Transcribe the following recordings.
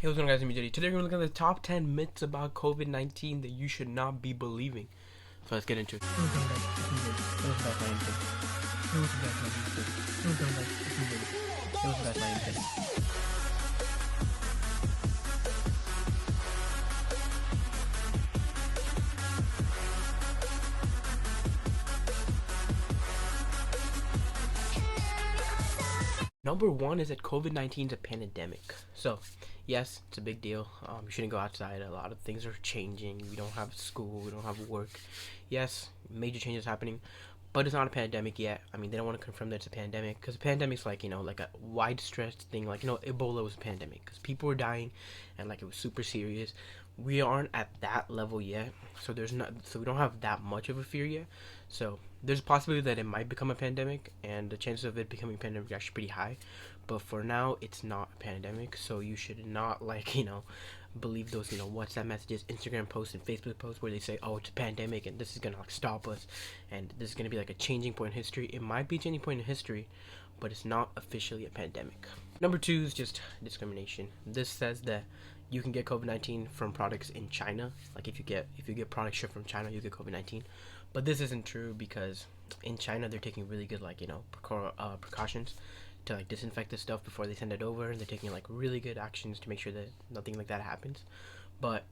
Hey, what's going on, guys? I'm Jedi. Today we're going to look at the top 10 myths about COVID-19 that you should not be believing. So let's get into it. Number one is that COVID-19 is a pandemic. So, yes, it's a big deal. You shouldn't go outside. A lot of things are changing. We don't have school. We don't have work. Yes, major changes happening, but it's not a pandemic yet. I mean, they don't want to confirm that it's a pandemic because a pandemic's like, like a wide stretched thing. Like, Ebola was a pandemic because people were dying and like it was super serious. We aren't at that level yet, so we don't have that much of a fear yet. So there's a possibility that it might become a pandemic, and the chances of it becoming a pandemic are actually pretty high. But for now, it's not a pandemic, so you should not believe those WhatsApp messages, Instagram posts, and Facebook posts where they say, "Oh, it's a pandemic and this is gonna stop us, and this is gonna be like a changing point in history." It might be a changing point in history, but it's not officially a pandemic. Number two is just discrimination. This says that you can get COVID-19 from products in China. Like if you get products shipped from China, you get COVID-19. But this isn't true because in China they're taking really good precautions to like disinfect this stuff before they send it over. They're taking like really good actions to make sure that nothing like that happens. But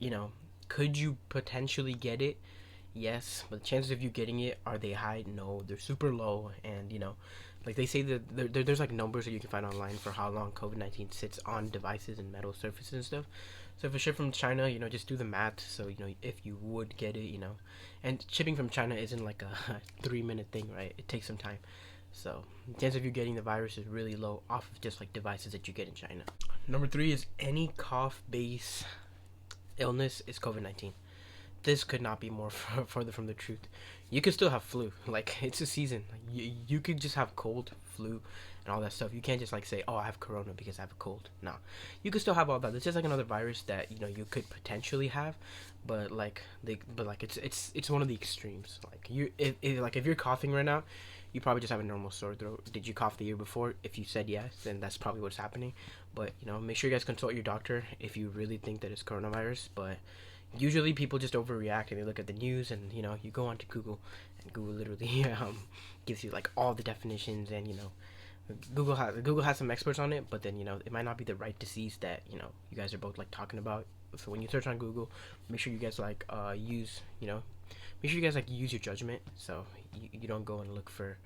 could you potentially get it? Yes, but the chances of you getting it, are they high? No, they're super low. And like they say that there's like numbers that you can find online for how long COVID-19 sits on devices and metal surfaces and stuff. So if it's shipped from China, just do the math. So if you would get it, and shipping from China isn't like a 3-minute thing, right? It takes some time. So the chance of you getting the virus is really low off of just like devices that you get in China. Number three is any cough-based illness is COVID-19. This could not be more further from the truth. You could still have flu. Like, it's a season. Like, you could just have cold, flu, and all that stuff. You can't just like say, "Oh, I have corona because I have a cold." No, you could still have all that. It's just like another virus that you could potentially have, but it's one of the extremes. Like if you're coughing right now, you probably just have a normal sore throat. Did you cough the year before? If you said yes, then that's probably what's happening. But make sure you guys consult your doctor if you really think that it's coronavirus. But usually people just overreact and they look at the news, and you go onto Google, and Google literally gives you like all the definitions, and Google has some experts on it, but then it might not be the right disease that you guys are both like talking about. So when you search on Google, make sure you guys use your judgment, so you don't go and look for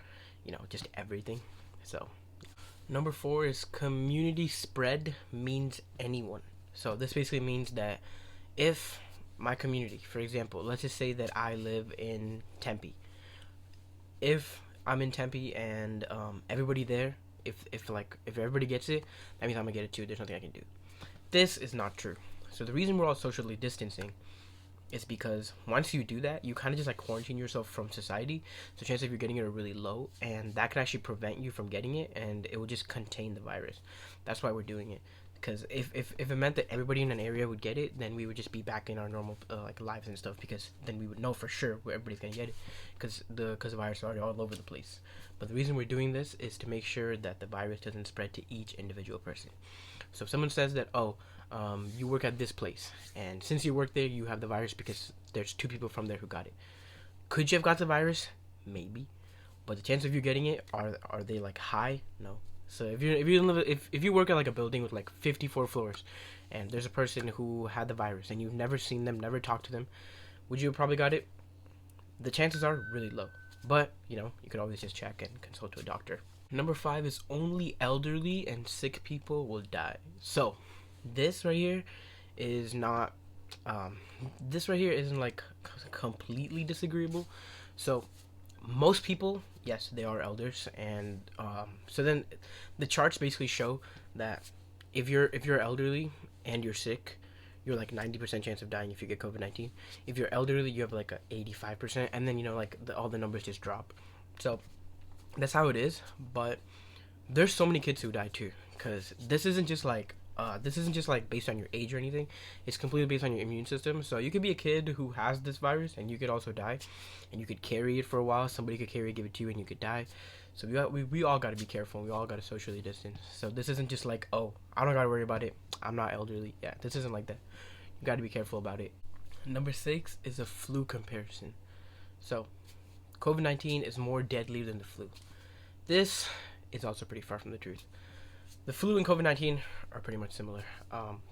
just everything. So number four is community spread means anyone. So this basically means that if my community, for example, let's just say that I live in Tempe. If I'm in Tempe and everybody there, if everybody gets it, that means I'm gonna get it too. There's nothing I can do. This is not true. So the reason we're all socially distancing is because once you do that, you kind of just like quarantine yourself from society. So chances of you getting it are really low, and that could actually prevent you from getting it, and it will just contain the virus. That's why we're doing it. Because if it meant that everybody in an area would get it, then we would just be back in our normal lives and stuff. Because then we would know for sure where everybody's gonna get it, because the virus is already all over the place. But the reason we're doing this is to make sure that the virus doesn't spread to each individual person. So if someone says that, you work at this place, and since you work there, you have the virus because there's 2 people from there who got it. Could you have got the virus? Maybe, but the chance of you getting it, are they like high? No. So if you work at like a building with like 54 floors, and there's a person who had the virus, and you've never seen them, never talked to them, would you have probably got it? The chances are really low, but you could always just check and consult a doctor. Number 5 is only elderly and sick people will die. So this right here is not this right here isn't like completely disagreeable. So most people, yes, they are elders, and so then the charts basically show that if you're elderly and you're sick, you're like 90% chance of dying if you get COVID-19. If you're elderly, you have like a 85%, and then all the numbers just drop. So that's how it is. But there's so many kids who die too, because this isn't just like This isn't just like based on your age or anything. It's completely based on your immune system. So you could be a kid who has this virus and you could also die, and you could carry it for a while. Somebody could carry it, give it to you, and you could die. So we all got to be careful. We all got to socially distance. So this isn't just like, oh, I don't got to worry about it, I'm not elderly. Yeah, this isn't like that. You got to be careful about it. Number 6 is a flu comparison. So COVID-19 is more deadly than the flu. This is also pretty far from the truth. The flu and COVID-19 are pretty much similar.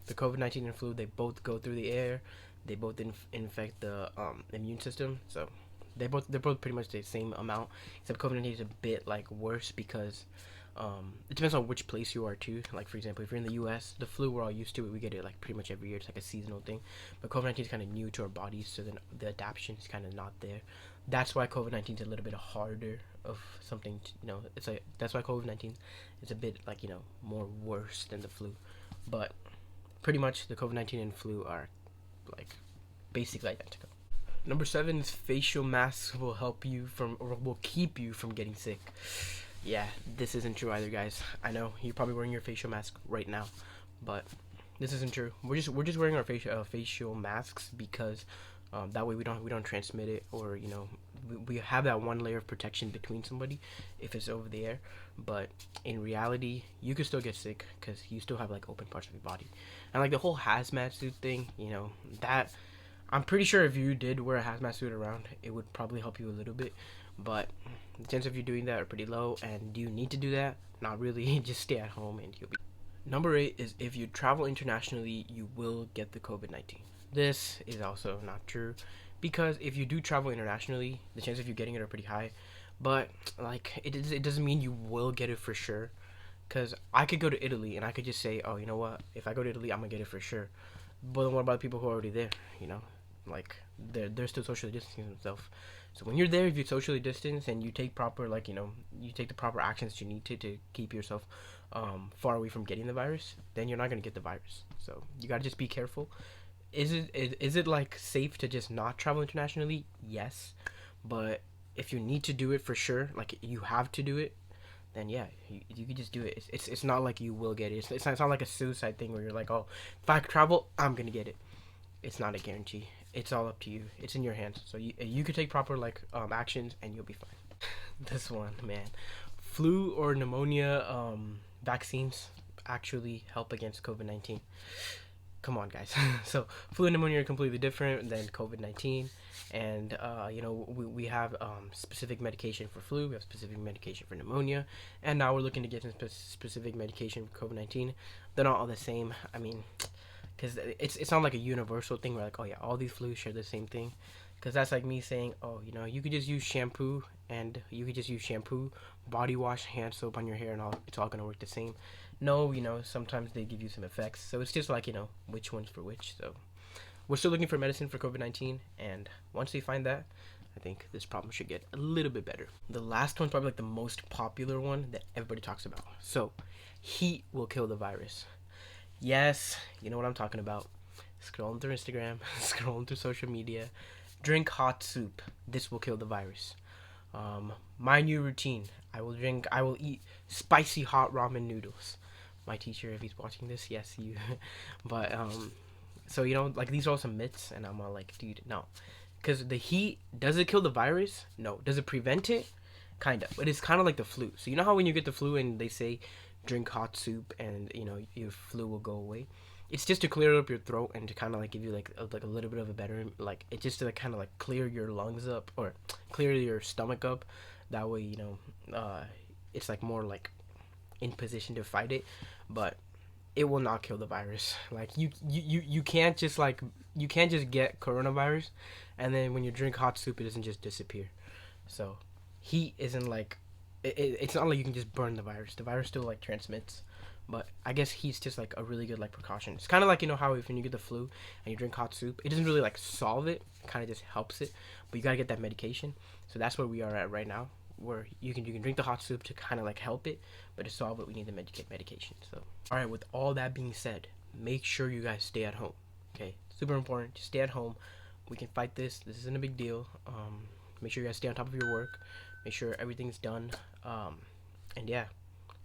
The COVID-19 and flu, they both go through the air. They both infect the immune system. So they're both pretty much the same amount. Except COVID-19 is a bit like worse because it depends on which place you are too. Like for example, if you're in the U.S., the flu, we're all used to it. We get it like pretty much every year. It's like a seasonal thing. But COVID-19 is kind of new to our bodies, so then the adaptation is kind of not there. That's why COVID-19 is a little bit harder of something. It's like that's why COVID-19 is a bit like more worse than the flu. But pretty much the COVID-19 and flu are like basically identical. Number 7 is facial masks will help you from, or will keep you from getting sick. Yeah, this isn't true either, guys. I know you're probably wearing your facial mask right now, but this isn't true. We're just wearing our facial masks because that way we don't transmit it, or we have that one layer of protection between somebody if it's over the air. But in reality, you could still get sick because you still have like open parts of your body, and like the whole hazmat suit thing. That I'm pretty sure if you did wear a hazmat suit around, it would probably help you a little bit, but the chance of you doing that are pretty low. And do you need to do that? Not really. Just stay at home and you'll be. Number 8 is if you travel internationally, you will get the COVID-19. This is also not true because if you do travel internationally, the chance of you getting it are pretty high. But like it doesn't mean you will get it for sure. Because I could go to Italy and I could just say, oh, you know what? If I go to Italy, I'm gonna get it for sure. But then what about the people who are already there? Like they're still socially distancing themselves. So when you're there, if you socially distance and you take proper you take the proper actions you need to keep yourself far away from getting the virus, then you're not gonna get the virus. So you gotta just be careful. Is it like safe to just not travel internationally? Yes, but if you need to do it for sure, like you have to do it, then yeah, you can just do it. It's not like you will get it. It's not like a suicide thing where you're like, oh, if I travel, I'm gonna get it. It's not a guarantee. It's all up to you. It's in your hands. So you could take proper actions and you'll be fine. This one, man, flu or pneumonia vaccines actually help against COVID-19. Come on, guys. So flu and pneumonia are completely different than COVID-19, and we have specific medication for flu. We have specific medication for pneumonia, and now we're looking to get some specific medication for COVID-19. They're not all the same. I mean, because it's not like a universal thing where like, oh yeah, all these flus share the same thing. Because that's like me saying, oh, you could just use shampoo, body wash, hand soap on your hair, and it's all gonna work the same. No, sometimes they give you some effects, so it's just like which one's for which. So we're still looking for medicine for COVID-19, and once they find that, I think this problem should get a little bit better. The last one's probably like the most popular one that everybody talks about. So heat will kill the virus. Yes, you know what I'm talking about. Scrolling through Instagram, scrolling through social media. Drink hot soup. This will kill the virus. My new routine. I will eat spicy hot ramen noodles. My teacher, if he's watching this, yes, you. But so like these are all some myths, and I'm all like, dude, no, because the heat, does it kill the virus? No. Does it prevent it? Kind of. But it's kind of like the flu. So you know how when you get the flu and they say drink hot soup and your flu will go away. It's just to clear up your throat and to kind of like give you like a little bit of a better, like it's just to kind of like clear your lungs up or clear your stomach up. That way it's like more like in position to fight it, but it will not kill the virus. Like you can't just get coronavirus and then when you drink hot soup it doesn't just disappear. So heat isn't like it's not like you can just burn the virus. The virus still like transmits. But I guess heat's just like a really good like precaution. It's kind of like how when you get the flu and you drink hot soup, it doesn't really like solve it. It kind of just helps it. But you gotta get that medication. So that's where we are at right now, where you can drink the hot soup to kind of like help it, but to solve it, we need the medication. So all right, with all that being said, make sure you guys stay at home. Okay, super important. Just stay at home. We can fight this. This isn't a big deal. Make sure you guys stay on top of your work. Make sure everything's done. And yeah,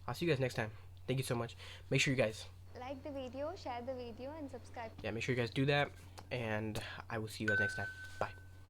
I'll see you guys next time. Thank you so much. Make sure you guys Like the video, share the video, and subscribe. Yeah, make sure you guys do that, and I will see you guys next time. Bye.